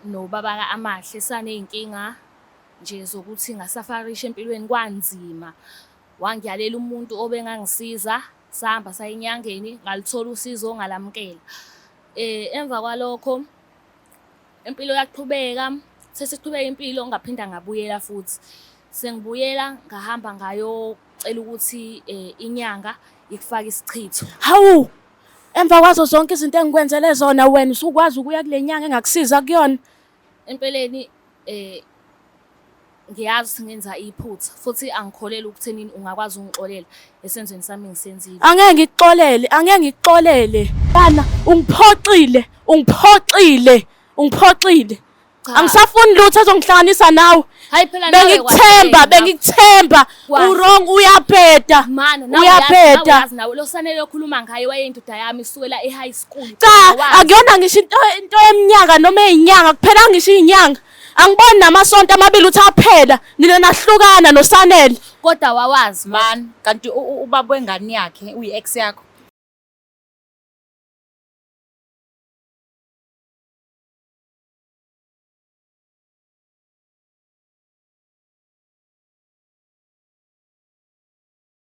nobaba Amahle saney'nkinga nje zokuthi ngasafarisha empilweni kwanzima. Wangiyalela umuntu obengangisiza, sahamba saya enyangeni, ngalithola usizo ngalamukela. Emva kwalokho impilo yaqhubeka, sesiqhubeka impilo ngaphinda ngabuyela futhi. Sengibuyela ngahamba ngayocela ukuthi inyanga ikufake isichitho. Hawu! Emva kwazo zonke izinto engikwenzele zona wena usukwazi ukuya kule nyanga engakusiza kuyona. Empeleni ngiyazi ukuthi ngenza iphutha futhi angikholeli ukuthenini ungakwazi ungixolela esenzweni sami engisenzile. Angeke ngikuxolele. Bana ungiphoxile. Cha. Angisafuni lutho ezongihlanganisa nawe. Hayi phela nawe Bengikuthemba. Wrong, uyabheda. Mana Uyabheda. uyazi nawe lo sanele okhuluma ngayo wayeyindoda yami isukela e-high school. Cha, akuyona ngisho into eminyaka noma eyinyanga kuphela ngisho iyinyanga. Angiboni namasonto amabili uthi aphela nina nahlukana noSanele. Kodwa wawazi Man, kanti ubaba wengane yakhe uyi-ex yakho.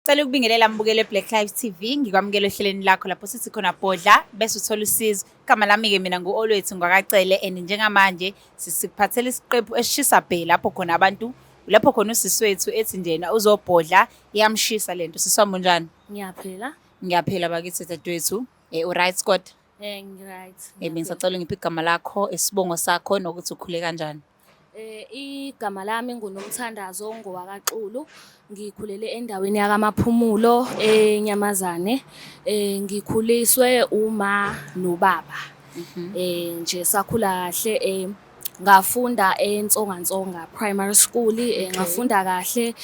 Cela ukubingelela mbukelo Black Lives TV, ngikwamukela ehlelweni lakho lapho sithi khona bodla bese uthola usizo. Igama lami ke mina ngu-Olwethu Ngwakacele and njengamanje sikuphathela isiqephu esishisa bhe lapho khona abantu lapho khona usisi wethu ethi njena uzobhodla iyamshisa lento. Siswami njani? Ngiyaphela bakithi dadewethu. U-right Scott? Ngi-right. Bengisacela ngiphi igama lakho, isibongo sakho nokuthi ukhule kanjani? Igama lami nguNomthandazo Ngowakaxulu. Ngikhulele endaweni yakaMaphumulo eNyamazane. Ngikhuliswe uma nobaba. Nje sakhula kahle ngafunda eNtsonga Primary School. Ngafunda kahle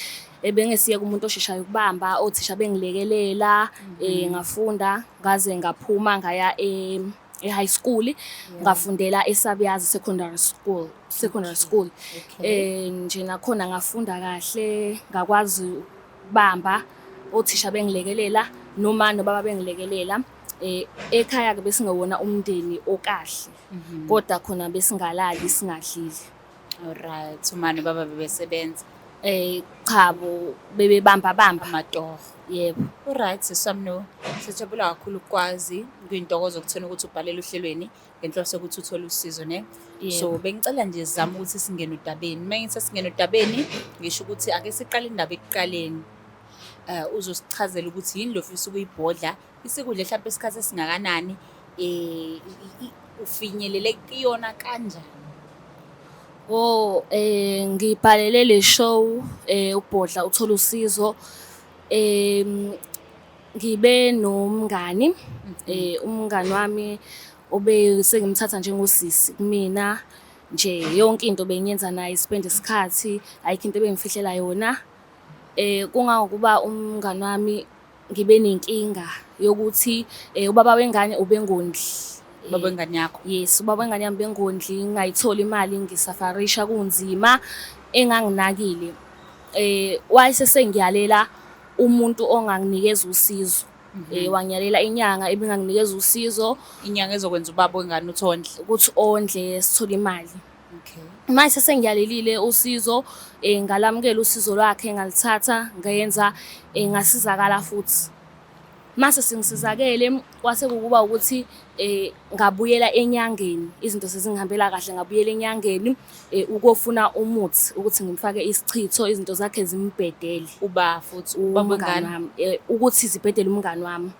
bengesiyeka umuntu osheshayo ukubamba, othisha bengilekelela. Ngafunda ngaze ngaphuma ngaya e-high school. Ngafundela eSabiyazi secondary school. Nje nakhona ngafunda kahle, ngakwazi ukubamba, othisha bengilekelela noma nobaba bengilekelela. Ekhaya ke besingewona umndeni okahle. Kodwa khona besingalali singadlili. Alright, umani baba bebesebenza. Chabo bebebamba Amatoho. Yebo. Alright, siswamno. Sijabula kakhulu ukwazi kuyintokozo ukuthona ukuthi ubhalele uhlelweni ngenhloso yokuthi uthole usizo ne. So bengicela nje sizame ukuthi singene udabeni. Mengithe singene udabeni ngisho ukuthi ake siqale indaba ekuqaleni. Uzosichazela ukuthi yini lo ofisa ukuyibhodla, isikudle mhlawumbe isikhathi esingakanani, ufinyelele kuyona kanjani? Ngibhalele le show ubhodla uthola usizo. Ngibe nomngani, umngani wami sengimthatha njengosisi kumina. Nje yonke into bengiyenza naye, spend isikhathi, ayikho into ebengifihlela yona. Kungangokuba umngani wami ngibe nenkinga yokuthi ubaba wengane ubengondli. Baba wengane yakho? Yes, ubaba wengane yami bengondli, ngayithola imali ngisafarisha kunzima enganginakile. Wayesesengiyalela umuntu onganginikeza usizo. Wangiyalela inyanga ebinganginikeza usizo. Inyanga ezokwenza ubaba wengane uthondle. Ukuthi ondle sithole imali. Okay. Manje sengiyalelile usizo, ngalamukela usizo lwakhe, ngalithatha ngayenza, ngasizakala futhi. Mase singisizakele kwase kukuba ukuthi ngabuyela enyangeni, izinto sezingihambela kahle, ngabuyela enyangeni ukofuna umuthi ukuthi ngimfake isichitho, izinto zakhe zimbhedele. Uba futhi ubaba wengane ukuthi zibhedele umngani wami.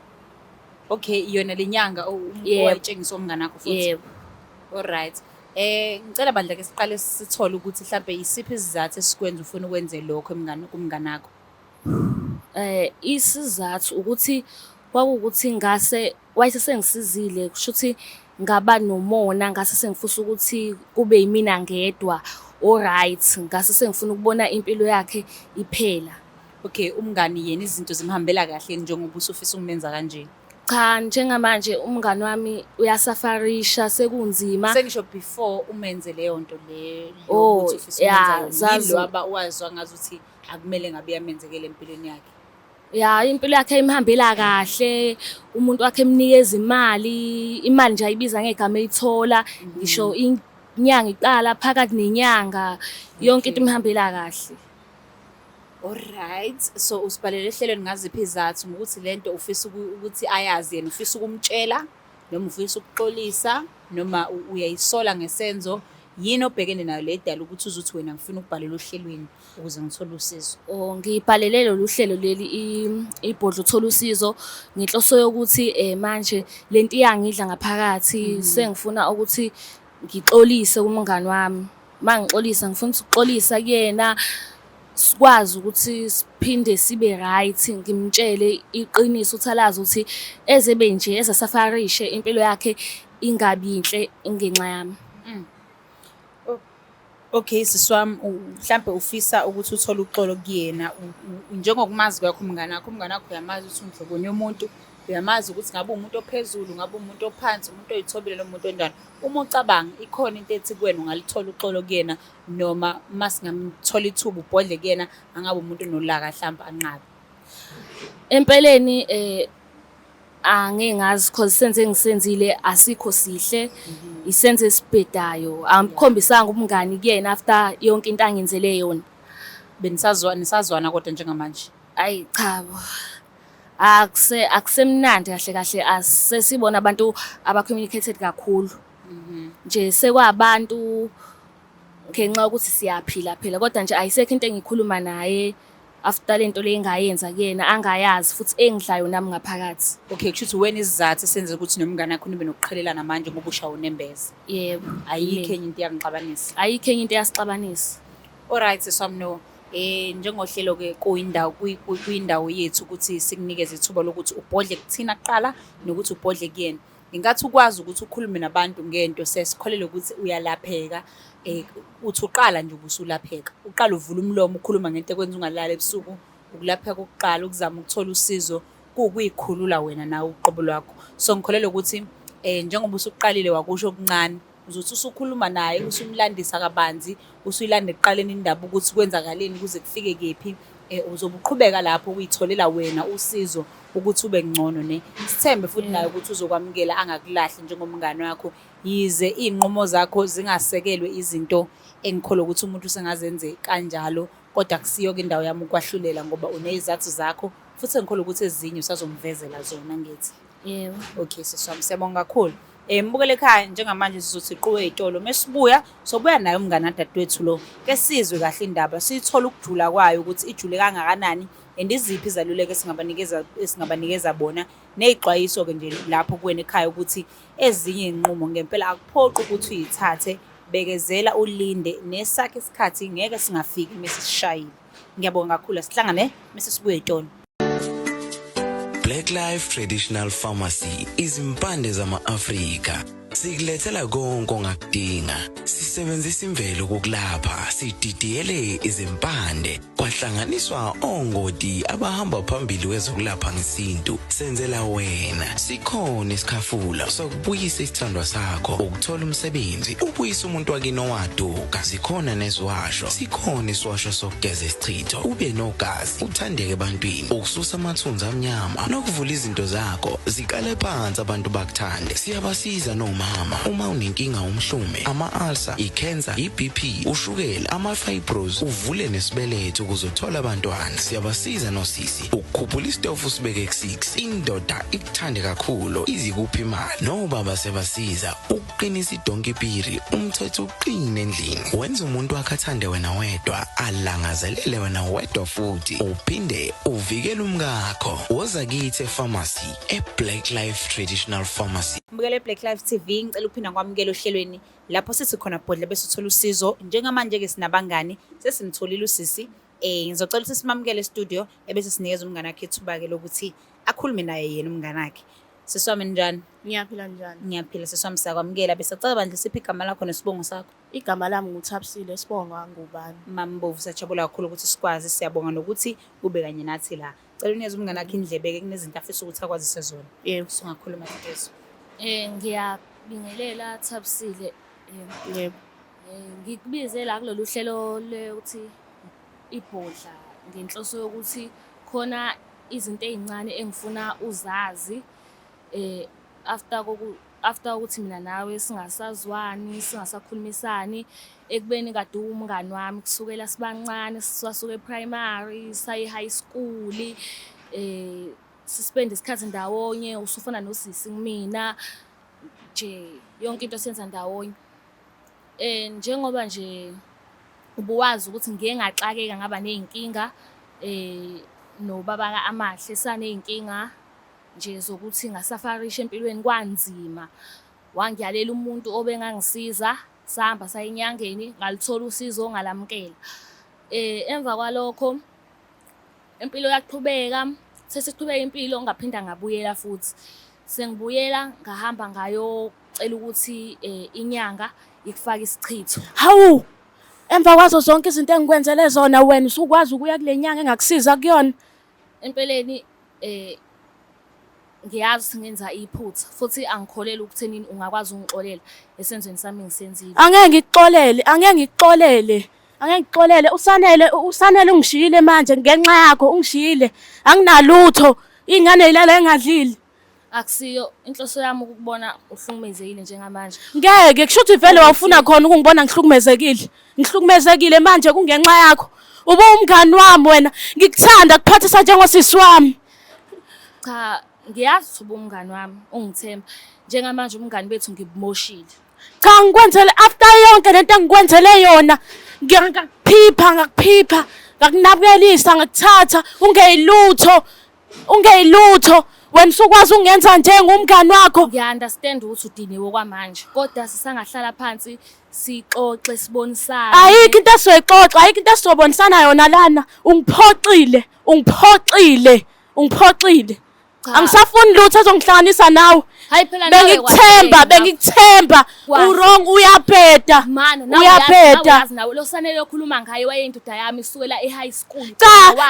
Okay, yona lenyanga owayitshengisa umngane wakho futhi. Yebo. Alright. Ngicela bandla ke siqale sithole ukuthi mhlambe isiphi isizathu esikwenza ufuna ukwenze lokho kumngane wakho. Isizathu ukuthi kwakuwukuthi ngase wayesengisizile, kusho ukuthi ngaba nomona, ngase sengifisa ukuthi kube yimina ngedwa. Alright, ngase sengifuna ukubona impilo yakhe iphela. Okay, umngani yena izinto zimhambela kahle njengoba usufisa ukumenza kanje? Cha, njengamanje umngani wami uyasafarisha sekunzima. Sengisho before umenze leyo nto le ukuthi ufisa ukwenza yini, waba wazwa ngazi ukuthi akumele ngabe yamenzekele empilweni yakhe. Impilo yakhe imhambela kahle, umuntu wakhe emnikeza imali nje ayibiza ngegama eyithola. Ngisho inyanga iqala phakathi nenyanga yonke into imhambela kahle. Alright, so usibhalele ehlelweni ngaziphi izathu ukuthi lento ufisa ukuthi ayazi yena, ufisa ukumtshela noma ufisa ukuxolisa noma uyayisola ngesenzo, yini obhekene nayo le dala ukuthi uzuthi wena ngifuna ukubhalela ohlelweni ukuze ngithole usizo? Ngibhalele lolu hlelo leli ibhodla uthola usizo ngenhloso yokuthi manje lento iyangidla ngaphakathi, sengifuna ukuthi ngixolise kumngani wami. Mangixolisa ngifuna ukuxolisa kuyena, sikwazi ukuthi siphinde sibe right, ngimtshele iqiniso ukuthi alazi ukuthi ezebe nje ezasafarishe impilo yakhe ingabi inhle ingenxa yami. Okay, siswami, mhlampe ufisa ukuthi uthole uxolo kuyena, njengokumazi kwakho umngani wakho uyamazi ukuthi undloboni yomuntu, uyamazi ukuthi ngabe umuntu ophezulu, ngabe umuntu ophansi, umuntu oyithobile noma umuntu onjani. Uma ucabanga ikhona into ethi kuwena ungalithola uxolo kuyena, noma masingamthola ithuba ubhodle kuyena, angabe umuntu onolaka mhlawumbe anqabe. Empeleni angeke ngazi cause senze ngisenzile asikho sihle, isenze esibhedayo. Angikhombisanga ubungani kuyena after yonke into angenzele yona. Nisazwana kodwa njengamanje? Ayi cha bo. Akusemnandi kahle kahle, asesibona abantu aba-communicated kakhulu. Nje sekwabantu ngenxa yokuthi siyaphila phela, kodwa nje ayisekho into engikhuluma naye after lento le engayenza kuyena, angayazi futhi engidlayo nami ngaphakathi. Okay, kushuthi wena isizathu esenze ukuthi nomngane wakho nibe nokuqhelelana manje ngoba ushawa unembeza. Yebo. Ayikho enye into yangixabanisa. Ayikho enye into yasixabanisa. Alright, siswamno. Njengohlelo-ke kuyindawo yethu ukuthi sikunikeze ithuba lokuthi ubhodle kuthina kuqala nokuthi ubhodle kuyena. Ngingathi ukwazi ukuthi ukhulume nabantu ngento, sesikholele ukuthi uyalapheka, uthi uqala nje ubusulapheka. Uqala uvula umlomo ukhuluma ngento ekwenza ungalala ebusuku, ukulapheka ukuqala ukuzama ukuthola usizo, kuyikhulula wena nawe uqobo lwakho. So ngikholele ukuthi njengoba usuqalile wakusho okuncane, uzothi usukhuluma naye usumlandisa kabanzi, usuyilanda ekuqaleni indaba ukuthi kwenzakaleni kuze kufike kephi, uzobe uqhubeka lapho uyitholela wena usizo ukuthi ube ngcono ne. Sithembe futhi naye ukuthi uzokwamukela angakulahli njengomngane wakho, yize iy'nqumo zakho zingasekelwe izinto engikholwa ukuthi umuntu usengazenze kanjalo, kodwa akusiyo-ke indawo yami ukwahlulela ngoba unezathu zakho futhi engikholwa ukuthi ezinye usazomvezela zona ngithi. Yebo. Okay, siswami, siyabonga kakhulu. Mbukele ekhaya njengamanje sizothi iquwe ey'tolo, mesibuya sobuya naye umngane kadadewethu lo, ke sizwe kahle indaba, siyithole ukujula kwayo ukuthi ijule kangakanani and iziphi izaluleko esingabanikeza bona, ney'xwayiso-ke nje lapho kuwena ekhaya ukuthi ezinye iy'nqumo ngempela akuphoqi ukuthi uyithathe, bekezela ulinde, nesakhe isikhathi ngeke singafiki mese sishayile. Ngiyabonga kakhulu, asihlangane mese sibuya ey'tolo. Black Life Traditional Pharmacy izimpande zama-Afrika. Sikulethela konke ongakudinga. Sisebenzisa imvelo kokulapha, sididiyele izimpande, kwahlanganiswa ongoti abahamba phambili kwezokulapha ngesintu. Senzela wena. Sikhona isikhafula sokubuyisa isithandwa sakho, ukuthola umsebenzi, ubuyisa umuntu wakini owaduka. Sikhona neziwasho. Sikhona isiwasho sokugeza isichitho, ube nogazi, uthandeke ebantwini, ukususa amathunzi amnyama, nokuvula izinto zakho zikale phansi abantu bakuthande. Siyabasiza noma uma unenkinga umhlume, ama-ulcer, i-cancer, i-BP, ushukela, ama-fibros, uvule nesibeletho ukuzothola abantwana. Siyabasiza nosisi ukukhuphula isitofu sibeke ku-6, indoda ikuthande kakhulu izikuphi imali, nobaba sebasiza ukuqinisa idonkipiri, umthetho uqine endlini, wenza umuntu wakhe athande wena wedwa, alangazelele wena wedwa futhi uphinde uvikele umkakho. Woza kithi epharmacy, eBlack Life Traditional Pharmacy. Mbukele Black Life TV, ngicela ukuphinda kwamukela ohlelweni lapho sithi khona bhodle bese uthola usizo. Njengamanje-ke sinabangani, sesimtholile usisi. Ngizocela ukuthi simamukele studio ebese sinikeza umngane wakhe ithuba-ke lokuthi akhulume naye yena umngane wakhe. Siswami njani? Ngiyaphila njani? Ngiyaphila siswami, siyakwamukela. Bese acela bandla siphi igama lakho nesibongo sakho? Igama lami nguThabisile Sibonga ngubani. Mama Mbovu, siyajabula kakhulu ukuthi sikwazi, siyabonga nokuthi ube kanye nathi la. Cela unikeze umngane wakhe indlebe-ke kunezinto afisa ukuthi akwazise zona. Yebo. Sungakhuluma Tetezo. Ngiyabingelela Thabisile. Yebo. Ngikubize la kulolu hlelo lokuthi ibhodla ngenhloso yokuthi khona izinto ey'ncane engifuna uzazi after after ukuthi mina nawe singasazwani, singasakhulumisani, ekubeni kade umngani wami kusukela sibancane, sasuke e-primary, saye high school, sispende isikhathi ndawonye, usufana nosisi kumina, nje yonke into siyenza ndawonye. Njengoba nje ubuwazi ukuthi ngike ngaxakeka ngaba ney'nkinga nobaba ka-Amahle saney'nkinga nje zokuthi ngasafarisha empilweni kwanzima. Wangiyalela umuntu obengangisiza, sahamba saya enyangeni, ngalithola usizo ngalamukela. Emva kwalokho impilo yaqhubeka, sesiqhubeka impilo ngaphinda ngabuyela futhi. Sengibuyela ngahamba ngayocela ukuthi inyanga ikufaka isichitho. Hawu, emva kwazo zonke izinto engikwenzele zona wena usukwazi ukuya kule nyanga engakusiza kuyona. Empeleni ngiyazi ukuthi ngenza iphutha futhi angikholeli ukuthenini ungakwazi ungixolela esenzweni sami ngisenzile. Angeke ngikuxolele. Usanele ungishiyile manje ngenxa yakho ungishiyile. Anginalutho. Ingane yilala engadlili. Akusiyo inhloso yami ukubona uhlukumezekile njengamanje. Ngeke kusho ukuthi vele wawufuna khona ukungibona ngihlukumezekile. Ngihlukumezekile manje kungenxa yakho. Ube umngani wami wena. Ngikuthanda kuphathisa njengosisi wami. Cha, ngiyazi ukuthi ubumngani wami ungithemba. Njengamanje umngani bethu ngibumoshile. Cha ngikwenzele after yonke lento engikwenzele yona. Ngakuphipha, ngakunakelisa, ngakuthatha ungeyilutho. Wena usukwazi ungenza njengomngani wakho. Ngiya-understand ukuthi udiniwe kwamanje. Kodwa sisangahlala phansi sixoxe sibonisane. Ayikho into esizoyixoxa, ayikho into esizobonisana yona lana. Ungiphoxile. Angisafuni lutho ezongihlanganisa nawe. Hayi phela Bengikuthemba. Urong uyabheda. Uyabheda. Nawe lo sanele okhuluma ngayo wayeyindoda yami isukela e-high school. Cha,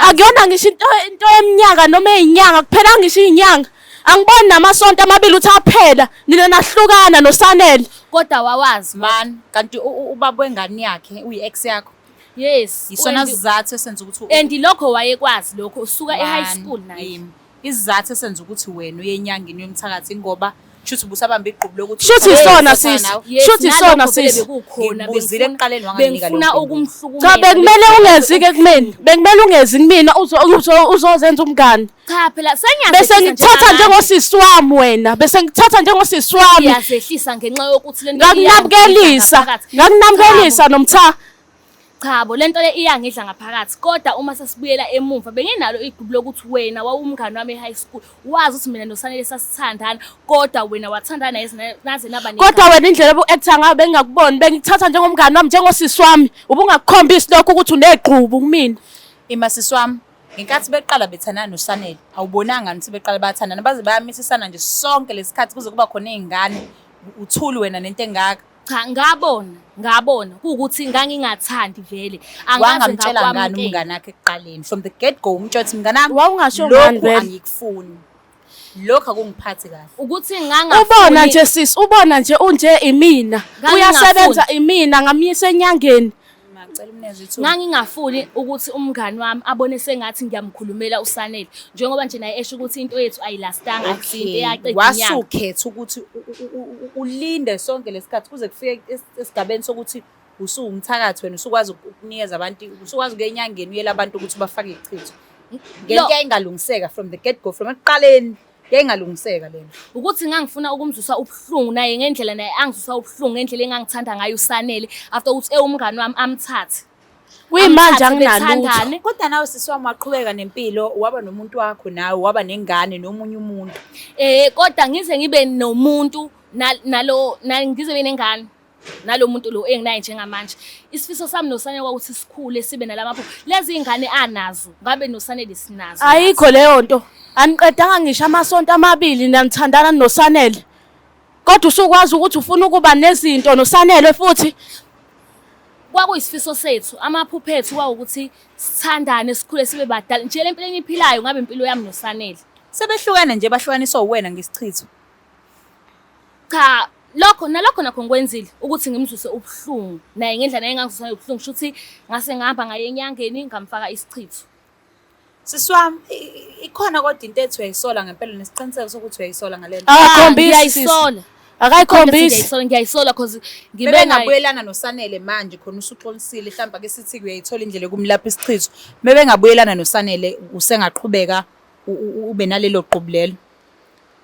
akuyona ngisho into eminyaka noma ezinyanga kuphela ngisho izinyanga. Angiboni namasonto amabili uthi aphela. Nina nahlukana noSanele. Kodwa wawazi Man, kanti ubaba wengane yakhe uyi-ex yakho. yes. Isona sizathu esenza ukuthi And lokho wayekwazi lokho usuka e-high school naye. Isizathu esenza ukuthi wena uye enyangeni yomthakathi ngoba shuthi ubusabamba igqubu lokuthi Shuthi isona sis. Shuthi isona sis. Ngibuzile ekuqaleni wanganika lokho. Bengifuna ukumhlukumeza. Cha bekumele ungezike kumina. Bekumele ungezi kumina uzozenza umngani. Cha phela Bese ngithatha njengosisi wami wena. Yasehlisa ngenxa yokuthi lento ngakunakelisa nomtha. Cha bo lento le iyangidla ngaphakathi. Kodwa uma sesibuyela emumva benginalo igqubu lokuthi wena wawumngani wami e-high school. Wazi ukuthi mina noSanele sasithandana kodwa wena wathandana naze naba Kodwa wena indlela obu-actor ngayo bengingakuboni bengithatha njengomngani wami njengosisi wami. Ubungakukhombisi lokho ukuthi unegqubu kumina. Imasisi wami ngenkathi beqala bethandana noSanele awubonanga ukuthi beqala bathandana baze bayamisisana nje sonke lesikhathi kuze kuba khona izingane uthuli wena nento engaka. Cha ngabona ukuthi ngangingathandi vele Wangamtshela ngani umngane wakhe ekuqaleni from the get go umtshothi mngane wami Wawungasho ngani lokho vele? angikufuni lokho akungiphathi kahle ukuthi ngangafuni. Ubona nje sis, ubona nje unje imina. Uyasebenza imina ngamyisa enyangeni. Ngicela umneze ithuba. Ngangingafuni ukuthi umngani wami abone sengathi ngiyamkhulumela uSanele njengoba nje naye esho ukuthi into yethu ayilastanga akusinto eyaqeda inyanga. Wasukhetha ukuthi ulinde sonke lesikhathi kuze kufike esigabeni sokuthi usungumthakathi wena usukwazi ukunikeza abantu usukwazi ukuyenyangeni uyela abantu ukuthi bafake ichitho. Ngeke ayingalungiseka from the get go from ekuqaleni yayingalungiseka lena. Ukuthi ngangifuna ukumzusa ubuhlungu naye ngendlela naye angisusa ubuhlungu ngendlela engangithanda ngayo uSanele after ukuthi umngani wami amthathe. Kuyimanje anginalutho. Kodwa nawe sisi wami waqhubeka nempilo waba nomuntu wakho nawe waba nengane nomunye umuntu. Kodwa ngize ngibe nomuntu ngize ngibe nengane nalo muntu lo enginaye njengamanje. Isifiso sami noSanele ukuthi sikhule sibe nalamaphupho. Lezi ingane anazo ngabe noSanele sinazo. Ayikho leyo nto. Aniqedanga ngisho amasonto amabili nanithandana noSanele. Kodwa usukwazi ukuthi ufuna ukuba nezinto noSanele futhi. Kwakuyisifiso sethu amaphupho ethu kwawukuthi sithandane sikhule sibe badala nje lempilo engiphilayo ngabe impilo yami noSanele. Sebehlukene nje bahlukaniswa uwena ngesichitho. Cha lokho nakho ngikwenzile ukuthi ngimzuse ubuhlungu naye ngendlela engangizusana ubuhlungu shuthi ngase ngihamba ngaye enyangeni ngamfaka isichitho. Sisi wami ikhona kodwa into ethi uyayisola ngempela nesiqiniseko sokuthi uyayisola ngalento. Akhombisi. Akayikhombisi. Ngiyayisola cause ngibe bebengabuyelana noSanele manje khona usuxolisile mhlawumbe ake sithi uyayithola indlela yokumlapha isichitho bebengabuyelana noSanele usengaqhubeka ube nalelo qhubulelo.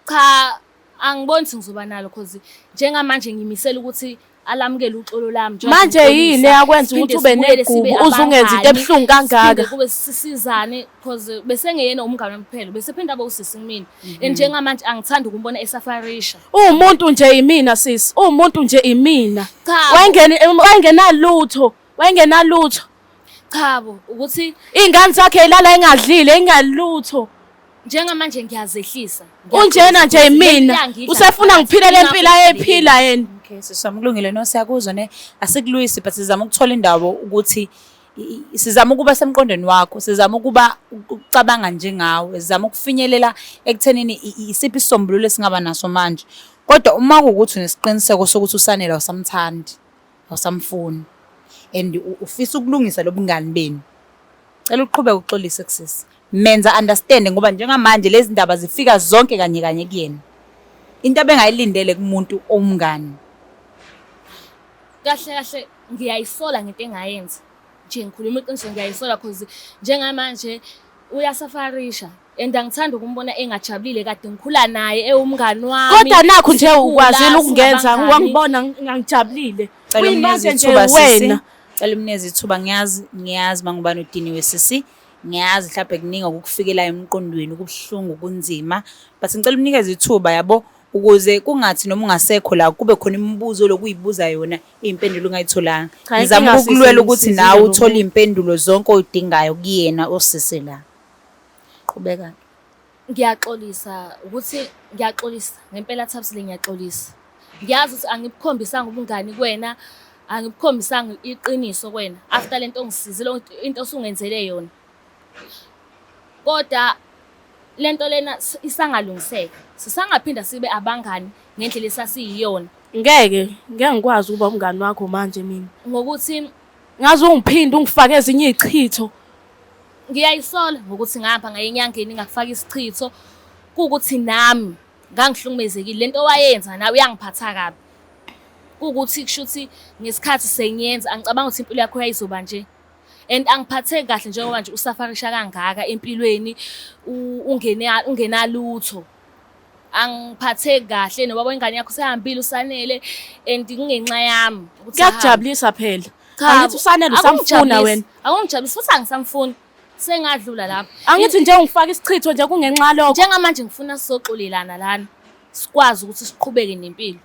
cha angiboni ukuthi ngizoba nalo cause njengamanje ngimisela ukuthi alamukele uxolo lami Manje yini yakwenza ukuthi ube negubu uze ungenza into ebuhlungu kangaka? kube sisizane cause bese ngeyena umngane wami kuphela bese phinda abe usisi kimi and njengamanje angithandi ukumbona esafarisha. Umuntu nje yimina sisi, umuntu nje imina. Cha. Wayengenalutho. Chabo ukuthi Ingane zakhe ilala engadlile engalutho. njengamanje ngiyazehlisa. Unjena nje yimina. Usefuna ngiphilele impilo ayephila yena. Okay, sisamlungile no siyakuzwa ne asikulwisi but sizama ukuthola indawo ukuthi sizama ukuba semqondweni wakho, sizama ukuba ucabanga njengawe, sizama ukufinyelela ekuthenini isiphi isombululo esingaba naso manje. Kodwa uma kuukuthi unesiqiniseko sokuthi uSanele awusamthandi, awusamfuni and ufisa ukulungisa lobungani benu, cela uqhubeke uxolise kusisi. Menza understand ngoba njengamanje lezi ndaba zifika zonke kanye kanye kuyena. Into abengayilindele kumuntu omngani. Kahle ngiyayisola ngento engayenza. Nje ngikhuluma iqiniso ngiyayisola cause njengamanje uyasafarisha and angithanda ukumbona engajabulile kade ngikhula naye ewumngani wami. Kodwa nakho nje ukwazile ukungenza wangibona ngangijabulile. Kuyimanje nje wena. Cela umnezi ithuba ngiyazi mangubani udiniwe sisi. Ngiyazi mhlawumbe kuninga ukufikelayo emqondweni ukubuhlungu kunzima but ngicela umnikeze ithuba yabo ukuze kungathi noma ungasekho la kube khona imibuzo lokuyibuza yona impendulo ungayitholanga. Ngizama ukulwela ukuthi nawe uthola impendulo zonke oyidingayo kuyena osisi la. Qhubeka. Ngiyaxolisa ukuthi ngiyaxolisa ngempela Thabisile ngiyaxolisa. Ngiyazi ukuthi angikukhombisanga ubungani kuwena, angikukhombisanga iqiniso kuwena after lento ongisizile into osungenzele yona. Kodwa lento lena isangalungiseka. Sisangaphinda sibe abangani ngendlela esasiyiyona. Ngeke ngikwazi ukuba umngani wakho manje mina. Ngokuthi ngazi ungiphinda ungifake ezinye izichitho. Ngiyayisola ngokuthi ngapha ngayenyangeni ngakufaka isichitho kuukuthi nami ngangihlukumezekile lento wayenza nawe uyangiphatha kabi. Kuukuthi kushuthi ngesikhathi senyenza angicabanga ukuthi impilo yakho yayizoba nje. And angiphatheki kahle njengoba manje usafarisha kangaka empilweni ungenalutho. Angiphatheki kahle nobaba wengane yakho sehambile uSanele and kungenxa yami ukuthi Kuyakujabulisa phela. Angithi uSanele usamfuna wena. Akungijabulisi futhi angisamfuni. Sengadlula lapha. Angithi nje ungifaka isichitho nje kungenxa lokho. Njengamanje ngifuna sizoxolelana lana. Sikwazi ukuthi siqhubeke nempilo.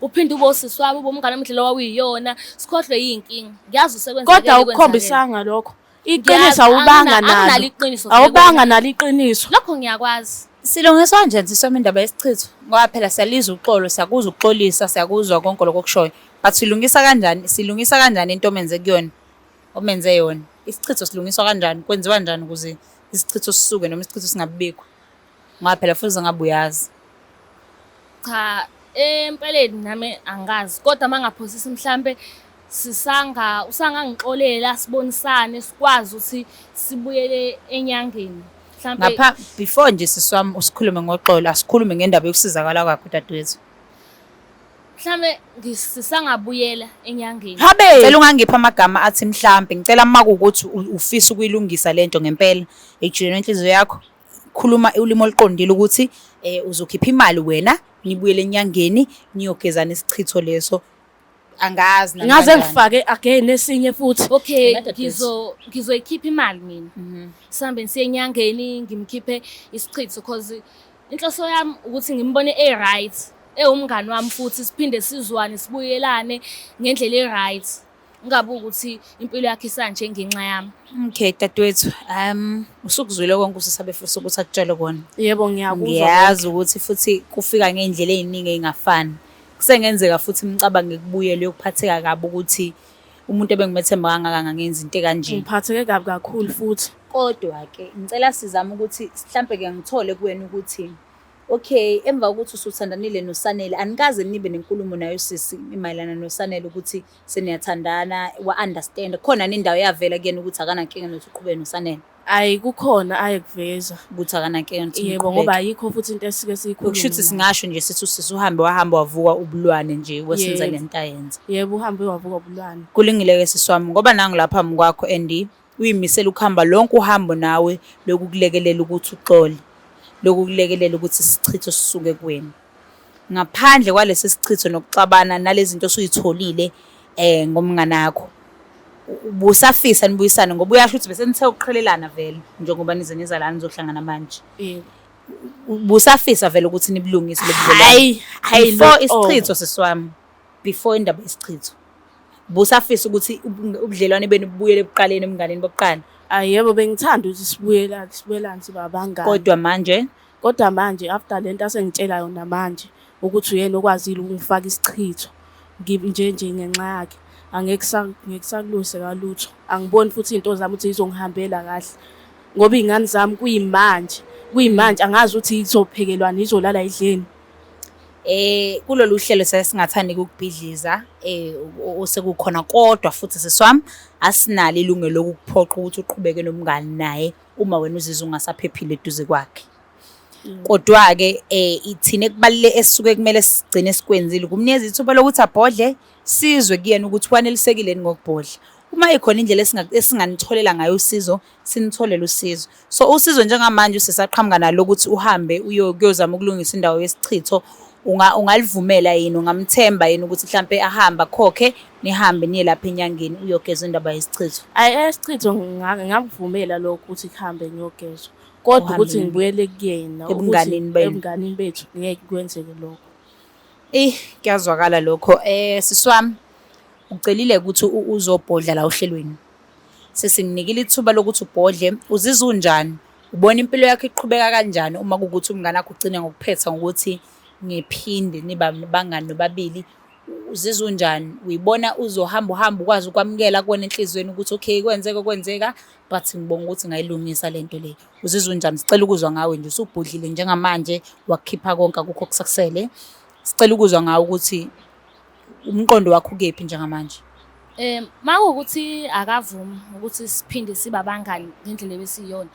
Uphinde ube usisi wami ube umngane wendlela wawuyiyona sikhohlwe yinkinga. Ngiyazi usekwenzakele Kodwa ukukhombisanga lokho. Iqiniso awubanga nalo. Awubanga nalo iqiniso. Lokho ngiyakwazi. Silungiswa nje sisoma indaba yesichitho ngoba phela siyalizwa uxolo, siyakuza ukuxolisa, siyakuzwa konke lokho kushoyo. But silungisa kanjani? Silungisa kanjani into omenze kuyona? Omenze yona. Isichitho silungiswa kanjani? Kwenziwa kanjani ukuze isichitho sisuke noma isichitho singabikho? Ngoba phela futhi ngabe uyazi. Cha, empeleni nami angazi kodwa mangaphosisa mhlambe usangangixolela sibonisane sikwazi ukuthi sibuyele enyangeni. Mhlambe Ngapha before nje siswami usikhulume ngoxolo, asikhulume ngendaba yokusizakala kwakho dadewethu. mhlambe ngisangabuyela enyangeni. Habe. Cela ungangipha amagama athi mhlambe ngicela makuukuthi ufisa ukuyilungisa lento ngempela ejuleni enhliziyo yakho. Khuluma ulimo oluqondile ukuthi uzokhipha imali wena nibuyele enyangeni niyogezana isichitho leso. Angazi nami. Ngaze ngifake again esinye futhi. Okay, ngizoyikhipha imali mina. Sihambe siye enyangeni ngimkhiphe isichitho because inhloso yami ukuthi ngimbone right. Umngani wami futhi siphinde sizwane sibuyelane ngendlela eright. Ngabe ukuthi impilo yakhe isanje ngenxa yami. Okay dadewethu, usukuzwile konke usisabe futhi ukuthi akutshele kona. Yebo ngiyakuzwa. Ngiyazi ukuthi futhi kufika ngendlela eziningi ezingafani. Kusengenzeka futhi imicabango ekubuyele yokuphatheka kabi ukuthi umuntu ebengimethemba kangaka ngenza into kanje. Ngiphatheke kabi kakhulu futhi. Kodwa ke ngicela sizame ukuthi mhlambe ke ngithole kuwena ukuthi okay emva kokuthi usuthandanile noSanele anikaze nibe nenkulumo nayo sisi imayelana noSanele ukuthi seniyathandana wa understand khona indawo yavela kuyena ukuthi akana nkinga nothi uqhubeke noSanele. Ayi kukhona ayekuveza. ukuthi akanankinga ukuthi Yebo, niqhubeke. ngoba ayikho futhi into esike siyikhulume. Ukusho ukuthi naye. singasho nje sithi usisi wahamba wavuka ubulwane nje wesenza Yebo. lento ayenza. Yebo, uhambe wavuka bulwane. Kulungile-ke sisi wami ngoba nangu lapha phambi kwakho and uyimisela ukuhamba lonke uhambo nawe lokukulekelela ukuthi uxole, lokukulekelela ukuthi isichitho sisuke kuwena. Ngaphandle kwalesi sichitho nokuxabana nalezi zinto osuyitholile ngomngane wakho, ubusafisa nibuyisane ngoba uyasho ukuthi bese nithe ukuqhelelana vele njengoba nize nizalana nizohlangana manje. Yebo. Ubusafisa vele ukuthi nibulungise lobudlelwano. Hayi Before isichitho sisi wami, before indaba yesichitho, busafisa ukuthi ubudlelwane benu bubuyele ebuqaleni emnganeni bokuqala. Yebo, bengithanda ukuthi sibuyelane sibe abangani. Kodwa manje Kodwa manje after lento asengitshela yona manje ukuthi uyena okwazile ukungifaka isichitho nje ngenxa yakhe, angeke sakulungise kalutho. Angiboni futhi into zami ukuthi izongihambela kahle ngoba iy'ngane zami kuyimanje angazi ukuthi izophekelwana izolala edleni. kulolu hlelo singathandi ukubhidliza osekukhona kodwa futhi siswami asinalo ilungelo lokuphoqa ukuthi uqhubeke nomngani naye uma wena uzizwa ungasaphephile eduze kwakhe. Kodwa ke ithine kubalule esisuke kumele sigcine sikwenzile kumnikeza ithuba lokuthi abhodle sizwe kuyena ukuthi wanelisekile ngokubhodla. Uma ikhona indlela esinganitholela ngayo usizo sinitholele usizo. So usizo njengamanje usesaqhamuka nalo ukuthi uhambe uyozama ukulungisa indawo yesichitho, ungalivumela yini, ungamthemba yini ukuthi mhlambe ahamba khokhe nihambe niye lapha enyangeni uyogeza indaba yesichitho? Esichitho ngakuvumela lokho ukuthi kuhambe ngiyogezwa, kodwa ukuthi ngibuyele kuyena ebunganini bethu ngeke kwenzeke lokho. Kuyazwakala lokho. Siswami ucelile ukuthi uzobhodla la ohlelweni. Sesinginikile ithuba lokuthi ubhodle, uzizwa unjani? Ubona impilo yakho iqhubeka kanjani uma kukuthi umngane wakho ugcina ngokuphetha ngokuthi ngephinde niba bangani nobabili? Uzizwa unjani? Uyibona uzohamba ukwazi ukwamukela kuwena enhlizweni ukuthi okay kwenzeka but ngibonga ukuthi ngayilungisa lento le. Uzizwa unjani? Sicela ukuzwa ngawe nje, usubhodlile njengamanje wakukhipha konke akukho kusakusele. Sicela ukuzwa ngawe ukuthi umqondo wakho ukephi njengamanje. Makuwukuthi akavumi ukuthi siphinde sibe abangani ngendlela ebesiyona,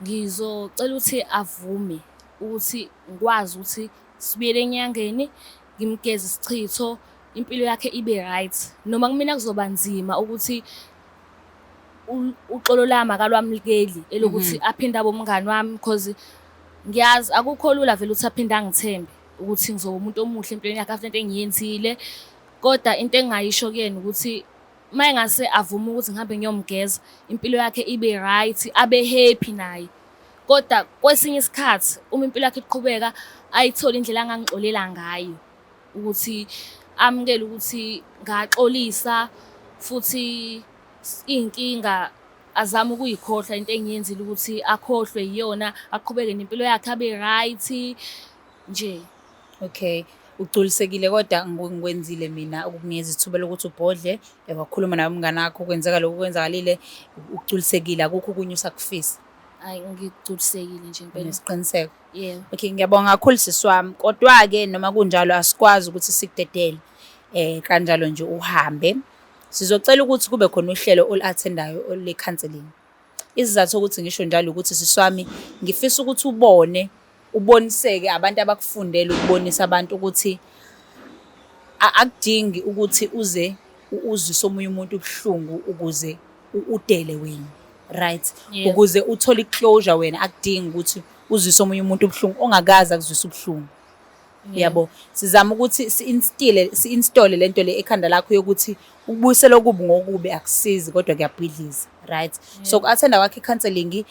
ngizocela ukuthi avume ukuthi ngikwazi ukuthi sibuyele enyangeni, ngimgeze isichitho, impilo yakhe ibe right. Noma kumina kuzoba nzima ukuthi uxolo lami akalwamukeli elokuthi aphinde abe umngani wami, because ngiyazi akukho lula vele ukuthi aphinde angithembe ukuthi ngizoba umuntu omuhle empilweni yakhe after into engiyenzile. Kodwa into engayisho kuyena ukuthi uma engase avume ukuthi ngihambe ngiyomgeza, impilo yakhe ibe right, abe happy naye. Kodwa kwesinye isikhathi uma impilo yakhe iqhubeka ayithole indlela angangixolela ngayo ukuthi amukele ukuthi ngaxolisa, futhi inkinga azama ukuyikhohlwa into engiyenzile ukuthi akhohlwe yiyona, aqhubeke nempilo yakhe abe right nje. Okay, ugculisekile kodwa ngikwenzile mina ukukunikeza ithuba lokuthi ubhodle, wakhuluma naye umngane wakho kwenzeka lokho kwenzakalile, ugculisekile, akukho okunye usakufisa. Hayi ngigculisekile nje impela. Nesiqiniseko. Yebo. Okay, ngiyabonga kakhulu siswami, kodwa-ke noma kunjalo asikwazi ukuthi sikudedele kanjalo nje uhambe. Sizocela ukuthi kube khona uhlelo olu-athendayo ole-counselling. Isizathu sokuthi ngisho njalo ukuthi siswami ngifisa ukuthi uboniseke abantu abakufundele ukubonisa abantu ukuthi akudingi ukuthi uze uzwise omunye umuntu ubuhlungu ukuze udele wena, right? Ukuze uthole iclosure wena akudingi ukuthi uzwise omunye umuntu ubuhlungu ongakazi akuzwisa ubuhlungu. Yabo, sizama ukuthi si-install lento le ekhanda lakho yokuthi ukubuyisela okubi ngokubi akusizi kodwa kuyabhidliza, right? So ku-athenda kwakhe i-counselling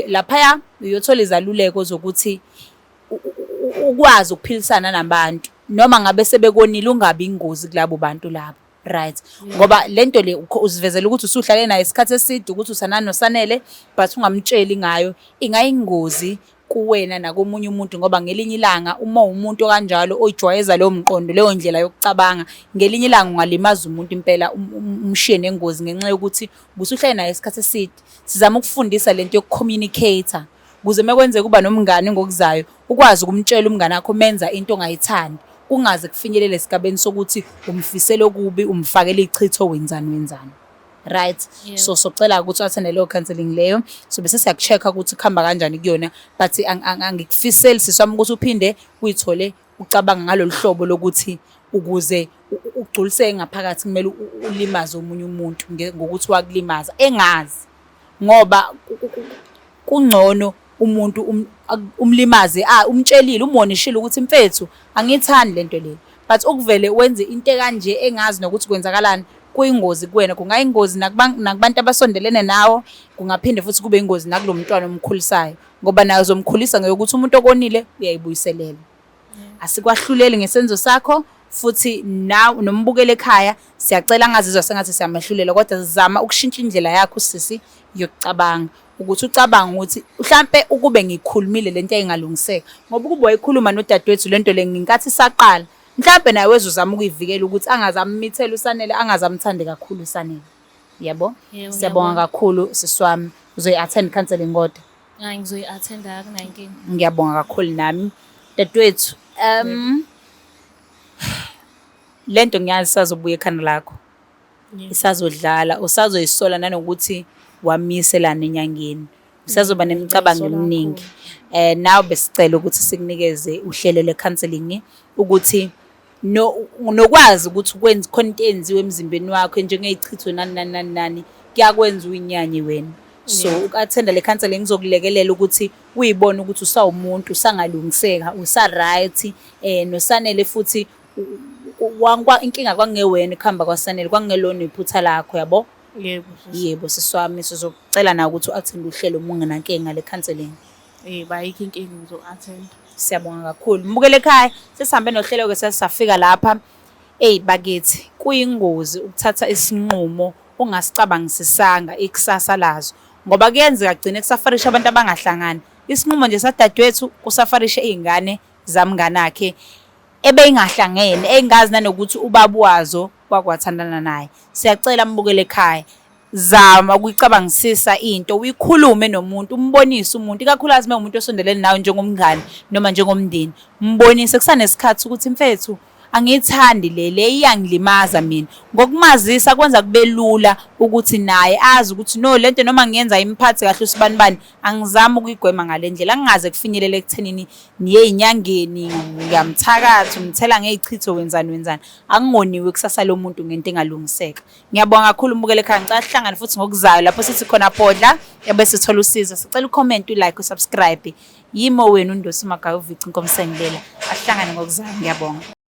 laphaya uyothola izaluleko zokuthi ukwazi ukuphilisana nabantu noma ngabe sebekonile ungabi ingozi kulabo bantu labo, right? Ngoba lento le uzivezela ukuthi usuhlale naye isikhathi eside ukuthi usanani nosanele but ungamtsheli ngayo, ingayingozi kuwena nakomunye umuntu, ngoba ngelinye ilanga uma umuntu kanjalo oyijwayeza leyo mqondo leyo ndlela yokucabanga, ngelinye ilanga ungalimaza umuntu impela umshiye nengozi ngenxa yokuthi busuhlale naye isikhathi eside. Sizama ukufundisa lento yokucommunicator ukuze mekwenzeka kuba nomngane ngokuzayo ukwazi ukumtshela umngane wakho menza into ongayithandi, kungaze kufinyelele esigabeni sokuthi umfisele okubi, umfakele ichitho wenzani. right? Yebo. So socela ukuthi uattende leyo counselling leyo, so bese siyaku-check-a ukuthi kuhamba kanjani kuyona, but angikufiseli sisi wami ukuthi uphinde uyithole ucabanga ngalolu hlobo lokuthi ukuze ugculiseke ngaphakathi kumele ulimaze omunye umuntu ngokuthi wakulimaza engazi, ngoba kungcono umuntu umlimaze umtshelile umonishile ukuthi mfethu angiyithandi lento le, but ukuvele wenze into kanje engazi nokuthi kwenzakalani kuyingozi kuwena, kungayingozi nakubantu abasondelene nawo, kungaphinde futhi kube ingozi nakulo mntwana omkhulisayo, ngoba nayo uzomkhulisa ngokuthi umuntu okonile uyayibuyiselela. Asikwahluleli ngesenzo sakho, futhi nombukele ekhaya siyacela angazizwa sengathi siyamehlulela, kodwa zama ukushintsha indlela yakho sisi yokucabanga, ukuthi ucabanga ukuthi mhlambe ukube ngikhulumile lento engalungiseka, ngoba ukube wayikhuluma nodadewethu lento le nginkathi saqala mhlambe naye wezuzama ukuyivikela ukuthi angazamithela uSanele, angazamthande kakhulu uSanele. Yebo, siyabonga kakhulu sisi wami. Uzoyi-attend counselling kodwa? Hayi, ngizoyi-attenda akunayinkinga. Ngiyabonga kakhulu nami dadewethu. Lento ngiyazi sazobuya ekhanda lakho, isazodlala, usazoyisola nanokuthi wamiselana enyangeni, usazoba nemicabango eminingi. Now besicela ukuthi sikunikeze uhlelo le-counselling ukuthi nokwazi ukuthi ukwenza khona into enziwe emzimbeni wakho njengey'chitho nani kuyakwenza uyinyanye wena. So uku-attenda le counselling kuzokulekelela ukuthi uyibone ukuthi usawumuntu, usangalungiseka, usa-right, noSanele futhi inkinga kwangewena kuhamba kwaSanele, kwangelona iphutha lakho, yabo? Yebo sisi wami, sizokucela na ukuthi u-attende uhlelo uma ungenankinga le counselling. Bayikho inkinga, ngizo-attenda. Siyabonga kakhulu. Mbukele ekhaya sesihambe nohlelo-ke sesafika lapha. Bakithi kuyingozi ukuthatha isinqumo ongasicabangisisanga ikusasa lazo, ngoba kuyenzeka kugcine kusafarisha abantu abangahlangani. Isinqumo nje sadadewethu kusafarishe iy'ngane zamnganakhe ebeyingahlangene, ey'ngazi nanokuthi ubaba wazo wakwathandana naye. Siyacela mbukele ekhaya, zama ukuyicabangisisa into, uyikhulume nomuntu, umbonise umuntu, ikakhulukazi uma umuntu osondelene nawe njengomngane noma njengomndeni, mbonise kusanesikhathi ukuthi mfethu angiyithandi le iyangilimaza mina. Ngokumazisa kwenza kube lula ukuthi naye azi ukuthi no, lento noma ngiyenza imphathi kahle usibanibani, angizami ukuyigwema ngale ndlela, angaze kufinyelele ekuthenini niye inyangeni, ngiyamthakatha, umthela ngey'chitho, wenzani. Angingoniwe kusasa lo muntu ngento engalungiseka. Ngiyabonga kakhulu mbukele ekhaya, ngicela sihlangane futhi ngokuzayo lapho sithi khona Podla ebese sithola usizo. Sicela ucomment, ulike, usubscribe. Yimo wenu uNdosi Magayi uVici Nkomsengilela. Asihlangane ngokuzayo. Ngiyabonga.